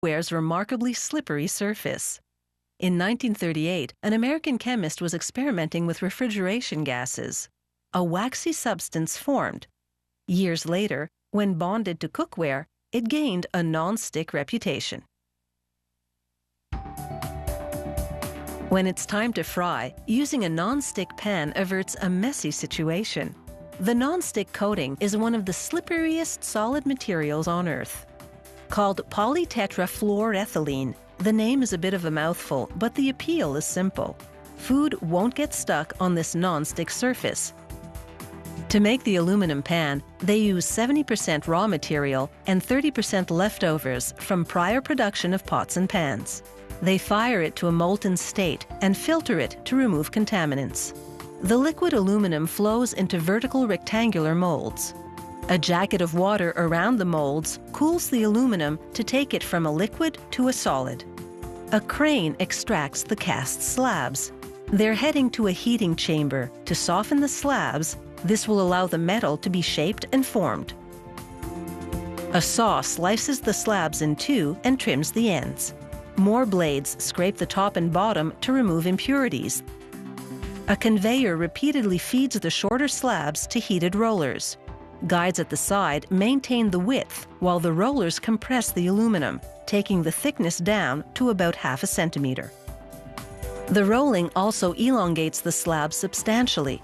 cookware's remarkably slippery surface. In 1938, an American chemist was experimenting with refrigeration gases. A waxy substance formed. Years later, when bonded to cookware, it gained a non-stick reputation. When it's time to fry, using a non-stick pan averts a messy situation. The non-stick coating is one of the slipperiest solid materials on Earth. Called polytetrafluoroethylene, the name is a bit of a mouthful, but the appeal is simple. Food won't get stuck on this non-stick surface. To make the aluminum pan, they use 70% raw material and 30% leftovers from prior production of pots and pans. They fire it to a molten state and filter it to remove contaminants. The liquid aluminum flows into vertical rectangular molds. A jacket of water around the molds cools the aluminum to take it from a liquid to a solid. A crane extracts the cast slabs. They're heading to a heating chamber to soften the slabs. This will allow the metal to be shaped and formed. A saw slices the slabs in two and trims the ends. More blades scrape the top and bottom to remove impurities. A conveyor repeatedly feeds the shorter slabs to heated rollers. Guides at the side maintain the width while the rollers compress the aluminum, taking the thickness down to about ½ centimeter. The rolling also elongates the slab substantially.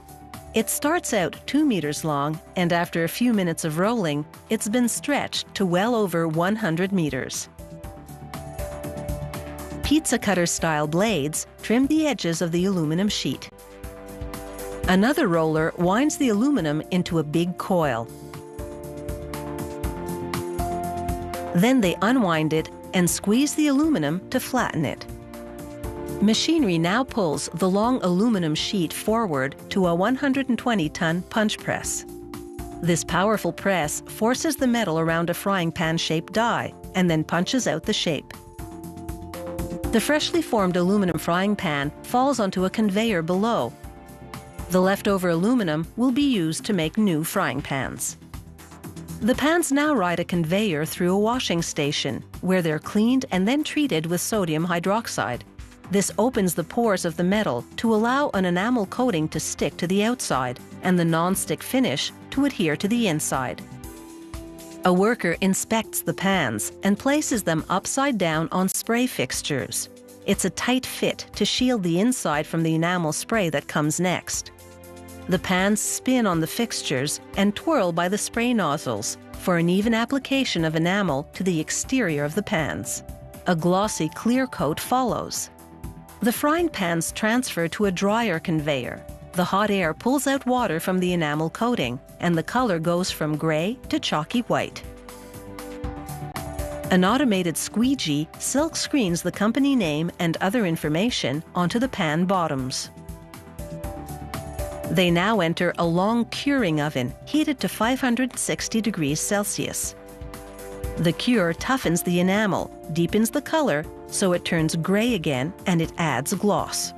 It starts out 2 meters long, and after a few minutes of rolling, it's been stretched to well over 100 meters. Pizza cutter-style blades trim the edges of the aluminum sheet. Another roller winds the aluminum into a big coil. Then they unwind it and squeeze the aluminum to flatten it. Machinery now pulls the long aluminum sheet forward to a 120-ton punch press. This powerful press forces the metal around a frying pan-shaped die and then punches out the shape. The freshly formed aluminum frying pan falls onto a conveyor below. The leftover aluminum will be used to make new frying pans. The pans now ride a conveyor through a washing station, where they're cleaned and then treated with sodium hydroxide. This opens the pores of the metal to allow an enamel coating to stick to the outside and the non-stick finish to adhere to the inside. A worker inspects the pans and places them upside down on spray fixtures. It's a tight fit to shield the inside from the enamel spray that comes next. The pans spin on the fixtures and twirl by the spray nozzles for an even application of enamel to the exterior of the pans. A glossy clear coat follows. The frying pans transfer to a dryer conveyor. The hot air pulls out water from the enamel coating, and the color goes from gray to chalky white. An automated squeegee silk screens the company name and other information onto the pan bottoms. They now enter a long curing oven heated to 560 degrees Celsius. The cure toughens the enamel, deepens the color, so it turns gray again and it adds gloss.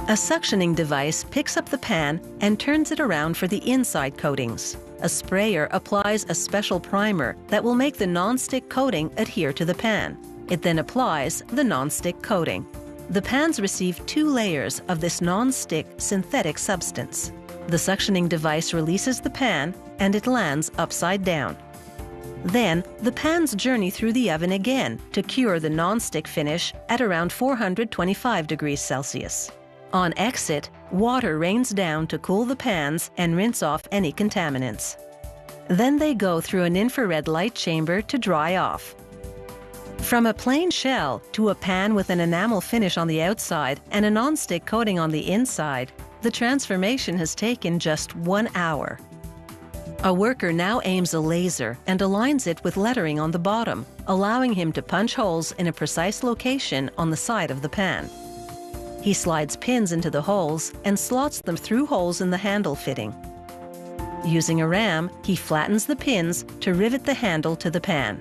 A suctioning device picks up the pan and turns it around for the inside coatings. A sprayer applies a special primer that will make the non-stick coating adhere to the pan. It then applies the non-stick coating. The pans receive 2 layers of this non-stick synthetic substance. The suctioning device releases the pan and it lands upside down. Then, the pans journey through the oven again to cure the non-stick finish at around 425 degrees Celsius. On exit, water rains down to cool the pans and rinse off any contaminants. Then they go through an infrared light chamber to dry off. From a plain shell to a pan with an enamel finish on the outside and a non-stick coating on the inside, the transformation has taken just 1 hour. A worker now aims a laser and aligns it with lettering on the bottom, allowing him to punch holes in a precise location on the side of the pan. He slides pins into the holes and slots them through holes in the handle fitting. Using a ram, he flattens the pins to rivet the handle to the pan.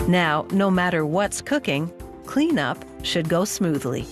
Now, no matter what's cooking, cleanup should go smoothly.